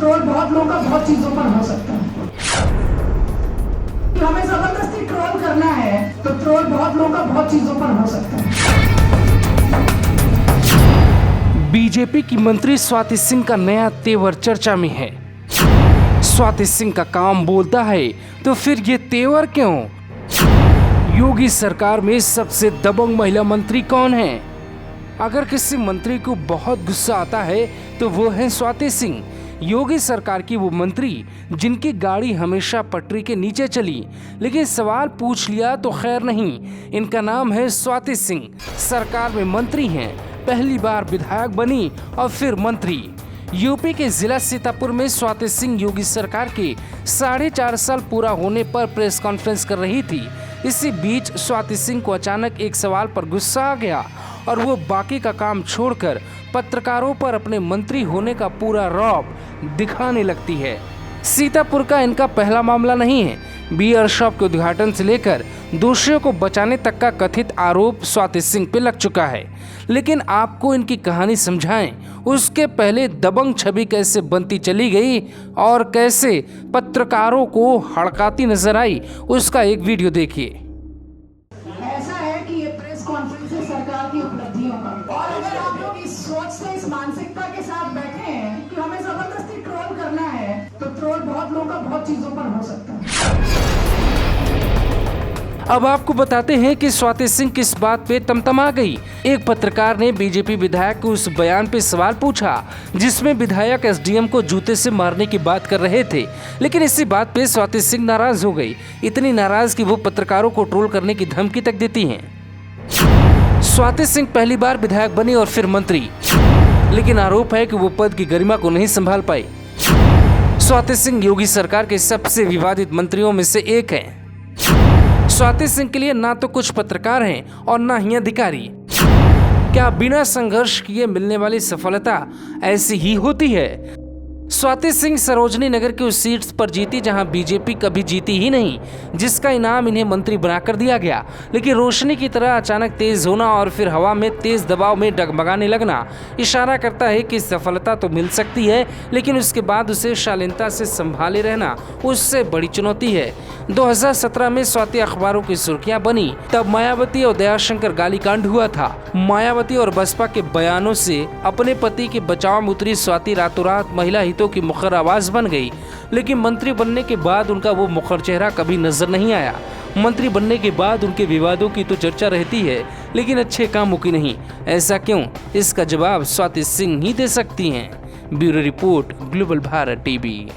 Troll बहुत लोगों का बहुत चीजों पर हो सकता है। हमें जबरदस्ती ट्रोल करना है तो ट्रोल बहुत लोगों का बहुत चीजों पर हो सकता है। बीजेपी की मंत्री स्वाति सिंह का नया तेवर चर्चा में है। स्वाति सिंह का काम बोलता है तो फिर ये तेवर क्यों? योगी सरकार में सबसे दबंग महिला मंत्री कौन है? अगर किसी मंत्री को बहुत गुस्सा आता है तो वो है स्वाति सिंह। योगी सरकार की वो मंत्री जिनकी गाड़ी हमेशा पटरी के नीचे चली, लेकिन सवाल पूछ लिया तो खैर नहीं। इनका नाम है स्वाति सिंह। सरकार में मंत्री हैं, पहली बार विधायक बनी और फिर मंत्री। यूपी के जिला सीतापुर में स्वाति सिंह योगी सरकार के 4.5 साल पूरा होने पर प्रेस कॉन्फ्रेंस कर रही थी। इसी बीच स्वाति सिंह को अचानक एक सवाल पर गुस्सा आ गया और वो बाकी का काम छोड़कर पत्रकारों पर अपने मंत्री होने का पूरा रौब दिखाने लगती है। सीतापुर का इनका पहला मामला नहीं है। बियर शॉप के उद्घाटन से लेकर दोषियों को बचाने तक का कथित आरोप स्वाति सिंह पे लग चुका है। लेकिन आपको इनकी कहानी समझाएं उसके पहले दबंग छवि कैसे बनती चली गई और कैसे पत्रकारों को हड़काती नजर आई, उसका एक वीडियो देखिए। ऐसा है कि ये प्रेस कॉन्फ्रेंस है सरकार की उपलब्धियों का, और अगर आप लोग इस सोच से, इस मानसिकता के साथ बैठे हैं कि हमें जबरदस्ती ट्रोल करना है तो ट्रोल बहुत लोगों का बहुत चीजों पर हो सकता है। अब आपको बताते हैं कि स्वाति सिंह किस बात पे तमतमा गई। एक पत्रकार ने बीजेपी विधायक को उस बयान पे सवाल पूछा जिसमें विधायक एसडीएम को जूते से मारने की बात कर रहे थे, लेकिन इसी बात पे स्वाति सिंह नाराज हो गई। इतनी नाराज कि वो पत्रकारों को ट्रोल करने की धमकी तक देती हैं। स्वाति सिंह पहली बार विधायक बनी और फिर मंत्री, लेकिन आरोप है कि वो पद की गरिमा को नहीं संभाल पाई। स्वाति सिंह योगी सरकार के सबसे विवादित मंत्रियों में से एक हैं। स्वाति सिंह के लिए ना तो कुछ पत्रकार हैं और ना ही अधिकारी। क्या बिना संघर्ष किए मिलने वाली सफलता ऐसी ही होती है? स्वाति सिंह सरोजनी नगर की उस सीट पर जीती जहां बीजेपी कभी जीती ही नहीं, जिसका इनाम इन्हें मंत्री बनाकर दिया गया। लेकिन रोशनी की तरह अचानक तेज होना और फिर हवा में तेज दबाव में डगमगाने लगना इशारा करता है कि सफलता तो मिल सकती है, लेकिन उसके बाद उसे शालीनता से संभाले रहना उससे बड़ी चुनौती है। 2017 में स्वाति अखबारों की सुर्खियां बनी, तब मायावती और दयाशंकर गालीकांड हुआ था। मायावती और बसपा के बयानों से अपने पति के बचाव में उतरी स्वाति रातों रात महिला हितों की मुखर आवाज बन गई, लेकिन मंत्री बनने के बाद उनका वो मुखर चेहरा कभी नजर नहीं आया। मंत्री बनने के बाद उनके विवादों की तो चर्चा रहती है, लेकिन अच्छे कामों की नहीं। ऐसा क्यों? इसका जवाब स्वाति सिंह ही दे सकती हैं। Bureau report, global Bharat TV.